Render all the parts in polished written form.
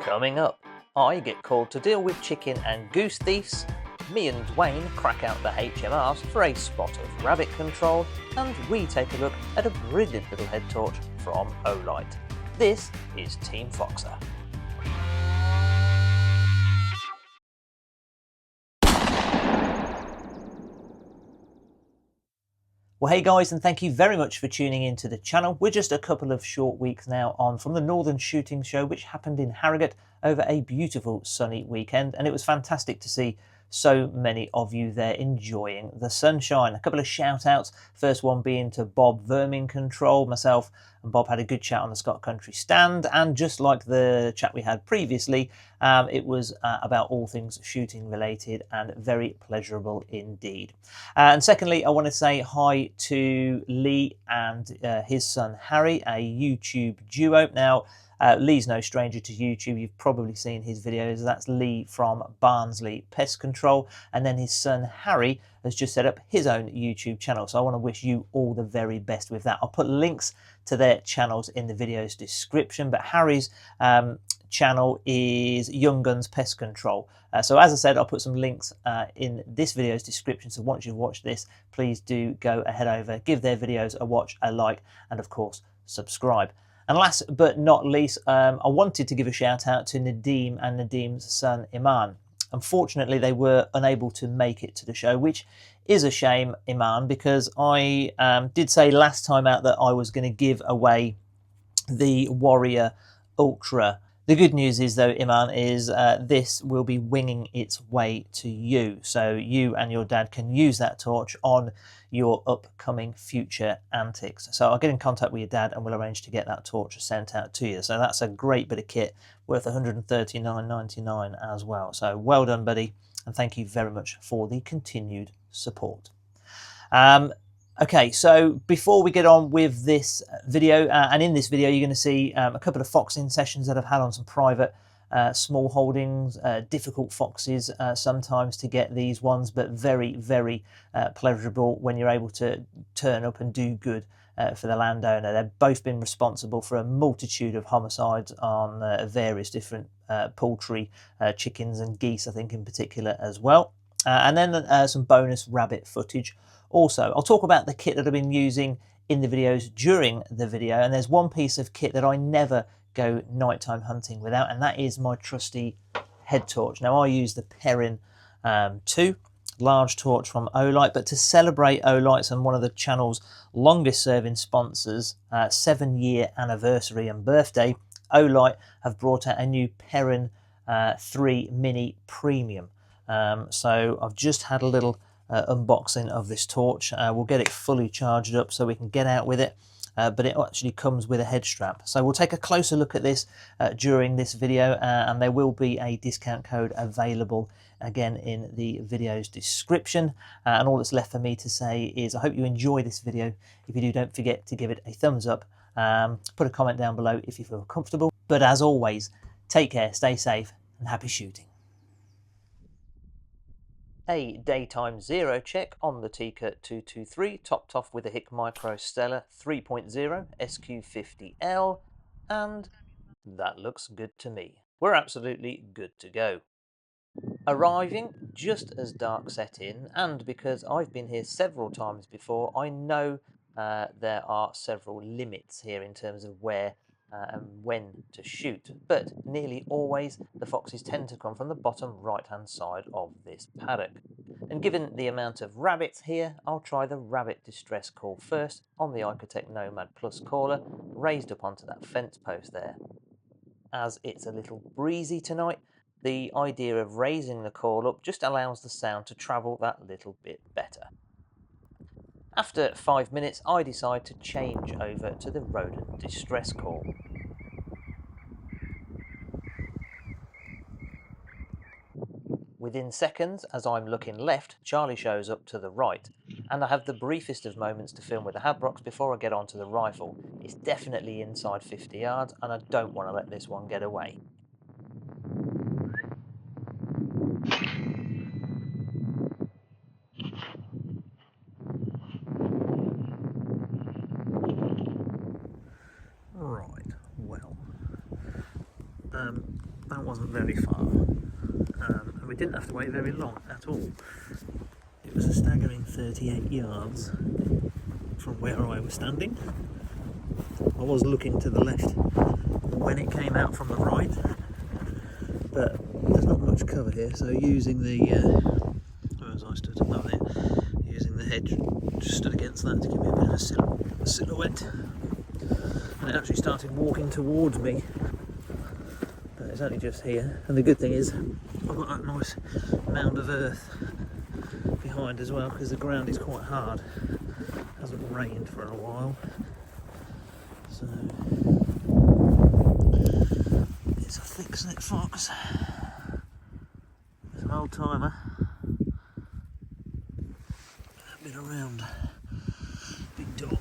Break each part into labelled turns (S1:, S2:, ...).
S1: Coming up, I get called to deal with chicken and goose thieves, me and Dwayne crack out the HMRs for a spot of rabbit control, and we take a look at a brilliant little head torch from Olight. This is Team Foxer. Well, hey guys, and thank you very much for tuning into the channel. We're just a couple of short weeks now on from the Northern Shooting Show, which happened in Harrogate over a beautiful sunny weekend, and it was fantastic to see so many of you there enjoying the sunshine. A couple of shout outs, first one being to Bob Vermin Control. Myself and Bob had a good chat on the Scott Country stand, and just like the chat we had previously, it was about all things shooting related and very pleasurable indeed. And secondly, I want to say hi to Lee and his son Harry, a YouTube duo. Now, Lee's no stranger to YouTube. You've probably seen his videos. That's Lee from Barnsley Pest Control. And then his son Harry has just set up his own YouTube channel. So I want to wish you all the very best with that. I'll put links to their channels in the video's description. But Harry's channel is Young Guns Pest Control. So as I said, I'll put some links in this video's description. So once you've watched this, please do go ahead over, give their videos a watch, a like, and of course, subscribe. And last but not least, I wanted to give a shout out to Nadeem and Nadeem's son Iman. Unfortunately, they were unable to make it to the show, which is a shame, Iman, because I did say last time out that I was going to give away the Warrior Ultra. The good news is, though, Iman, is this will be winging its way to you. So you and your dad can use that torch on your upcoming future antics. So I'll get in contact with your dad and we'll arrange to get that torch sent out to you. So that's a great bit of kit worth $139.99 as well. So well done, buddy. And thank you very much for the continued support. Okay, so before we get on with this video, and in this video you're going to see a couple of foxing sessions that I've had on some private small holdings, difficult foxes sometimes to get these ones, but very, very pleasurable when you're able to turn up and do good for the landowner. They've both been responsible for a multitude of homicides on various different poultry, chickens and geese, I think in particular as well. And then some bonus rabbit footage. Also, I'll talk about the kit that I've been using in the videos during the video, and there's one piece of kit that I never go nighttime hunting without, and that is my trusty head torch. Now, I use the Perun 2 large torch from Olight, but to celebrate Olights and one of the channel's longest serving sponsors, 7-year anniversary and birthday, Olight have brought out a new Perun 3 Mini Premium. So I've just had a little unboxing of this torch. We'll get it fully charged up so we can get out with it, but it actually comes with a head strap. So we'll take a closer look at this during this video, and there will be a discount code available again in the video's description. And all that's left for me to say is I hope you enjoy this video. If you do, don't forget to give it a thumbs up. Put a comment down below if you feel comfortable. But as always, take care, stay safe, and happy shooting. A daytime zero check on the Tikka 223, topped off with a HIKMICRO Stella 3.0 SQ50L, and that looks good to me. We're absolutely good to go. Arriving just as dark set in, and because I've been here several times before, I know there are several limits here in terms of where and when to shoot, but nearly always the foxes tend to come from the bottom right hand side of this paddock. And given the amount of rabbits here, I'll try the rabbit distress call first on the Icotec Nomad Plus caller, raised up onto that fence post there. As it's a little breezy tonight, the idea of raising the call up just allows the sound to travel that little bit better. After 5 minutes, I decide to change over to the rodent distress call. Within seconds, as I'm looking left, Charlie shows up to the right, and I have the briefest of moments to film with the Paddocks before I get onto the rifle. It's definitely inside 50 yards, and I don't want to let this one get away. Right, well, wasn't very far, and we didn't have to wait very long at all. It was a staggering 38 yards from where I was standing. I was looking to the left when it came out from the right, but there's not much cover here, so using the where was I stood? Oh, there. Using the hedge, just stood against that to give me a bit of a silhouette, and it actually started walking towards me, but it's only just here. And the good thing is I've got that nice mound of earth behind as well, because the ground is quite hard. It hasn't rained for a while, so it's a thick-set fox. It's an old timer. Been around. Big dog.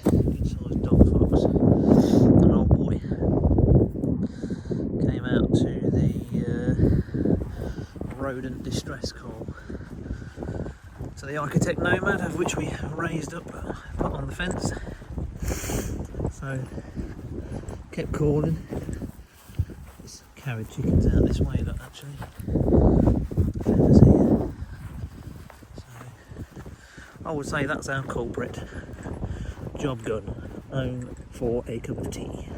S1: Good sized dog fox. An old boy. Came out to the rodent distress call. So the architect nomad, of which we raised up, put on the fence. So kept calling. It's carried chickens out this way, look, actually. Feathers here. I would say that's our culprit. Job done. Home for a cup of tea.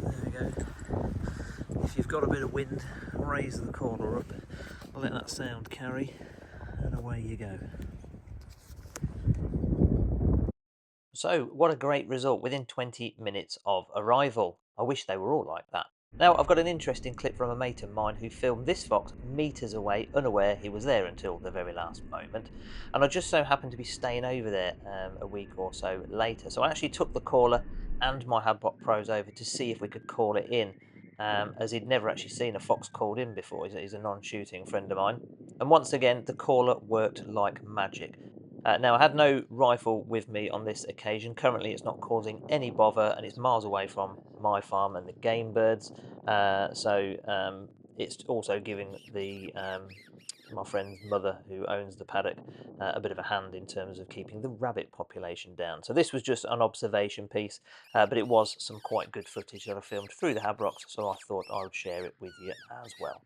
S1: There we go. If you've got a bit of wind, raise the corner up, let that sound carry, and away you go. So, what a great result within 20 minutes of arrival. I wish they were all like that. Now, I've got an interesting clip from a mate of mine who filmed this fox metres away, unaware he was there until the very last moment. And I just so happened to be staying over there a week or so later. So I actually took the caller and my Hadbot Pros over to see if we could call it in, as he'd never actually seen a fox called in before. He's a non-shooting friend of mine. And once again, the caller worked like magic. Now, I had no rifle with me on this occasion. Currently, it's not causing any bother, and it's miles away from my farm and the game birds. So it's also giving the my friend's mother, who owns the paddock, a bit of a hand in terms of keeping the rabbit population down. So this was just an observation piece, but it was some quite good footage that I filmed through the Hadbocks, so I thought I would share it with you as well.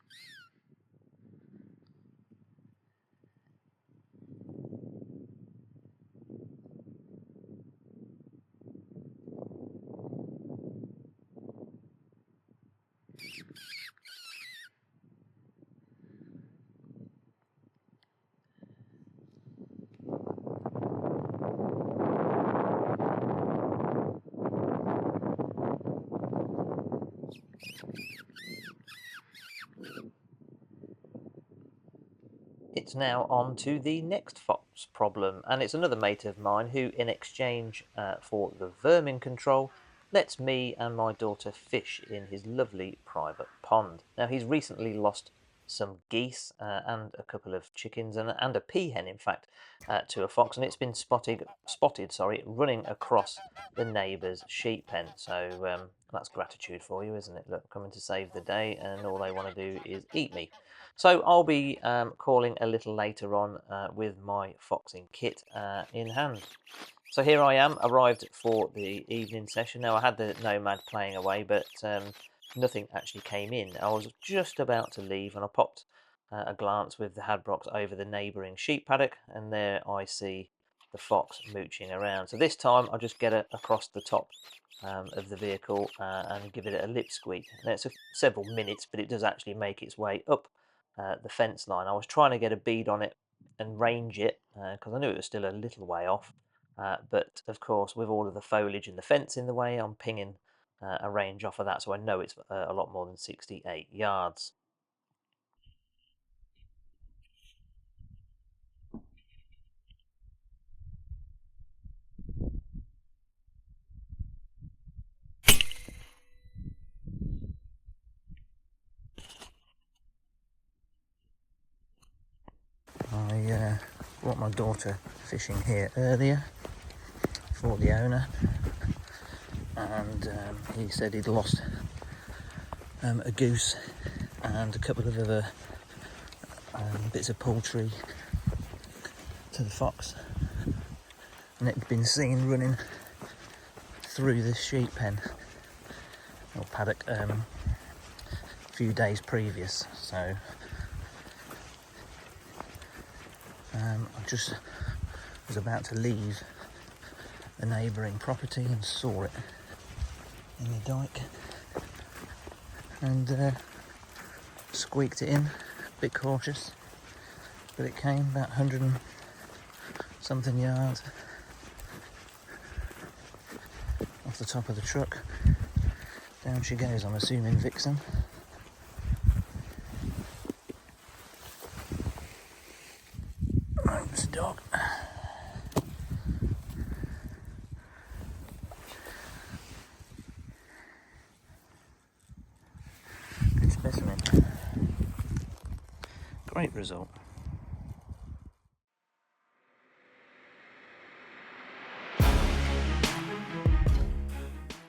S1: It's now on to the next fox problem, and it's another mate of mine who, in exchange for the vermin control, lets me and my daughter fish in his lovely private pond. Now, he's recently lost some geese and a couple of chickens and a peahen, in fact, to a fox, and it's been spotted, running across the neighbour's sheep pen. So that's gratitude for you, isn't it? Look, coming to save the day, and all they want to do is eat me. So I'll be calling a little later on with my foxing kit in hand. So here I am, arrived for the evening session. Now, I had the Nomad playing away, but nothing actually came in. I was just about to leave, and I popped a glance with the Hadbocks over the neighbouring sheep paddock, and there I see the fox mooching around. So this time I just get it across the top of the vehicle and give it a lip squeak. Now, it's several minutes, but it does actually make its way up the fence line. I was trying to get a bead on it and range it because I knew it was still a little way off, but of course with all of the foliage and the fence in the way, I'm pinging a range off of that, so I know it's a lot more than 68 yards. I brought my daughter fishing here earlier for the owner, and he said he'd lost a goose and a couple of other bits of poultry to the fox, and it'd been seen running through this sheep pen or paddock a few days previous, so I just was about to leave the neighbouring property and saw it in the dike and squeaked it in, a bit cautious, but it came about 100 and something yards off the top of the truck. Down she goes, I'm assuming Vixen. Oops, dog. Good specimen. Great result.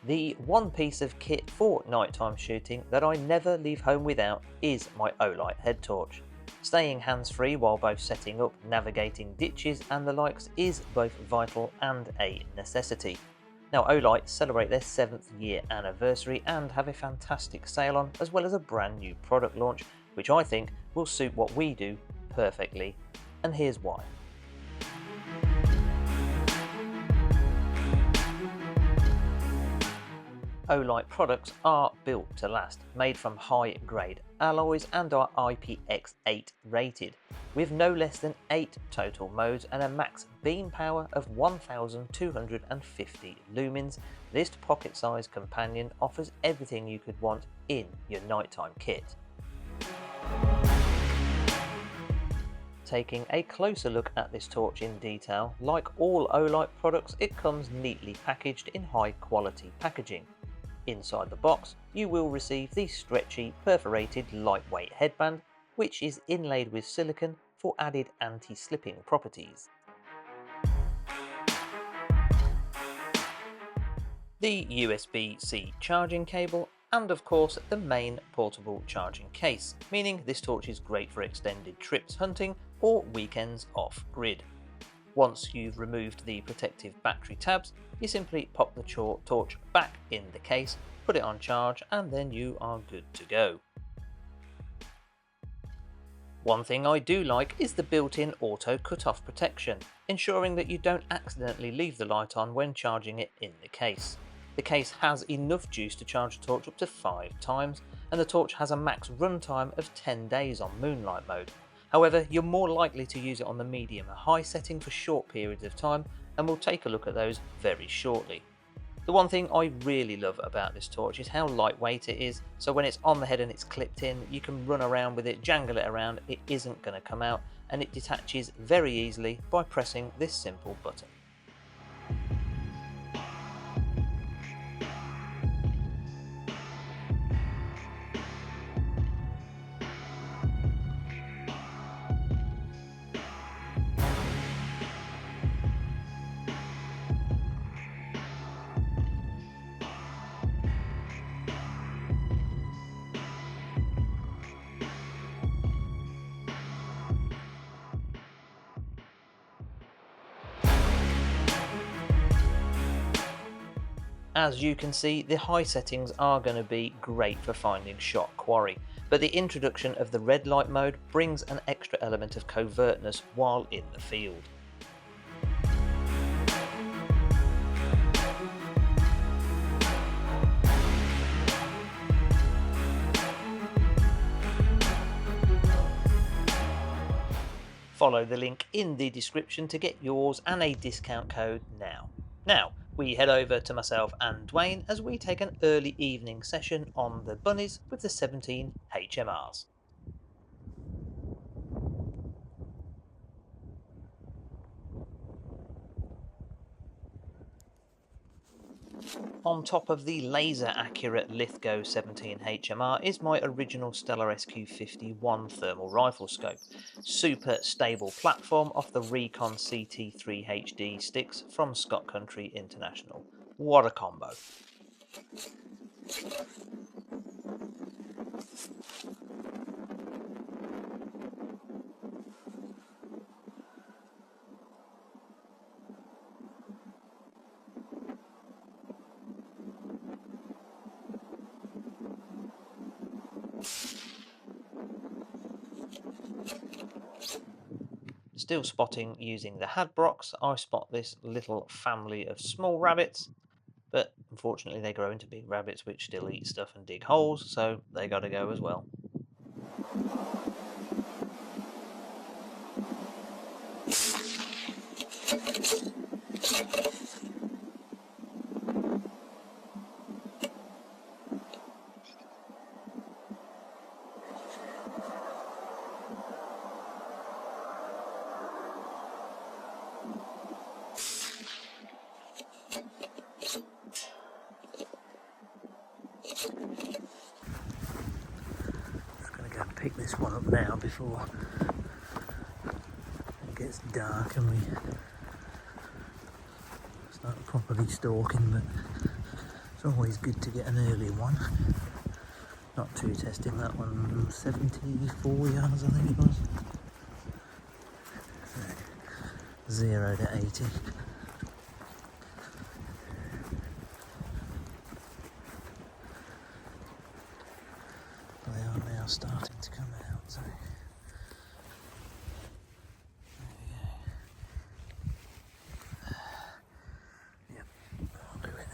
S1: The one piece of kit for nighttime shooting that I never leave home without is my Olight head torch. Staying hands-free while both setting up, navigating ditches and the likes is both vital and a necessity. Now Olight celebrate their 7th year anniversary and have a fantastic sale on, as well as a brand new product launch, which I think will suit what we do perfectly, and here's why. Olight products are built to last, made from high-grade alloys and are IPX8 rated, with no less than 8 total modes and a max beam power of 1250 lumens. This pocket-sized companion offers everything you could want in your nighttime kit. Taking a closer look at this torch in detail, like all Olight products, it comes neatly packaged in high-quality packaging. Inside the box, you will receive the stretchy, perforated, lightweight headband, which is inlaid with silicone for added anti-slipping properties. The USB-C charging cable, and of course the main portable charging case, meaning this torch is great for extended trips hunting or weekends off-grid. Once you've removed the protective battery tabs, you simply pop the torch back in the case, put it on charge, and then you are good to go. One thing I do like is the built-in auto cut-off protection, ensuring that you don't accidentally leave the light on when charging it in the case. The case has enough juice to charge the torch up to 5 times, and the torch has a max runtime of 10 days on moonlight mode. However, you're more likely to use it on the medium or high setting for short periods of time, and we'll take a look at those very shortly. The one thing I really love about this torch is how lightweight it is, so when it's on the head and it's clipped in, you can run around with it, jangle it around, it isn't going to come out, and it detaches very easily by pressing this simple button. As you can see, the high settings are going to be great for finding shot quarry, but the introduction of the red light mode brings an extra element of covertness while in the field. Follow the link in the description to get yours and a discount code now. Now, we head over to myself and Dwayne as we take an early evening session on the bunnies with the 17 HMRs. On top of the laser accurate Lithgow 17 HMR is my original Stellar SQ51 thermal rifle scope. Super stable platform off the Rekon CT3 HD sticks from Scott Country International. What a combo. still spotting using the Hadbrocks, I spot this little family of small rabbits, but unfortunately they grow into big rabbits which still eat stuff and dig holes, so they got to go as well. Pick this one up now before it gets dark and we start properly stalking, but it's always good to get an early one. Not too testing, that one 74 yards I think it was. 0 to 80. They are now starting to come out, so there we go. Yep, I'll do it.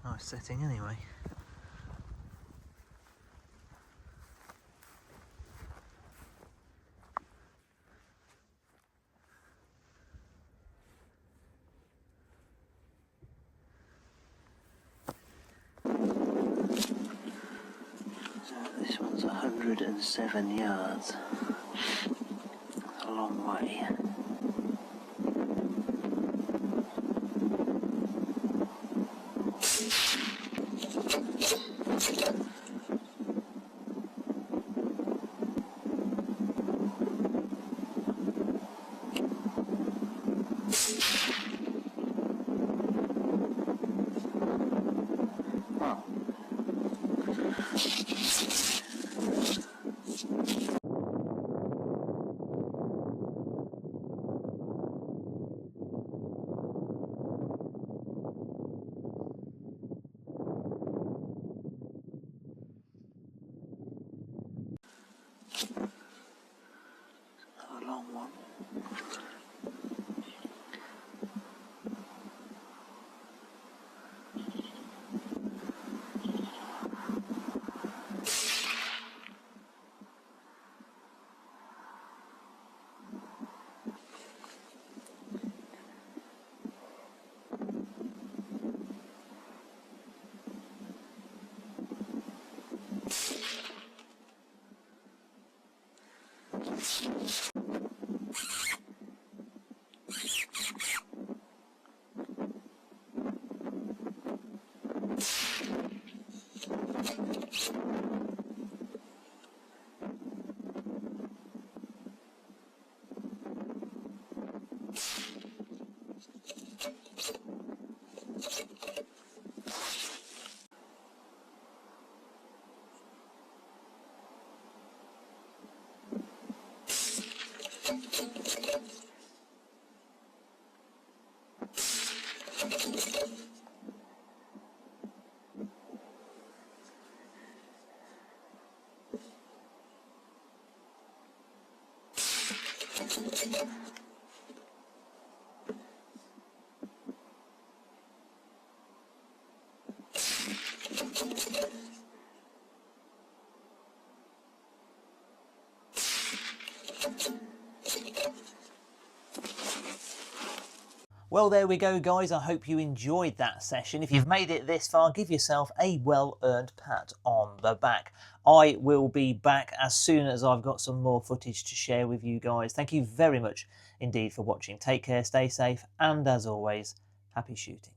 S1: Nice setting anyway. This one's 107 yards. That's a long way. A long one. Well, there we go, guys. I hope you enjoyed that session. If you've made it this far, give yourself a well-earned pat on the back. I will be back as soon as I've got some more footage to share with you guys. Thank you very much indeed for watching. Take care, stay safe, and as always, happy shooting.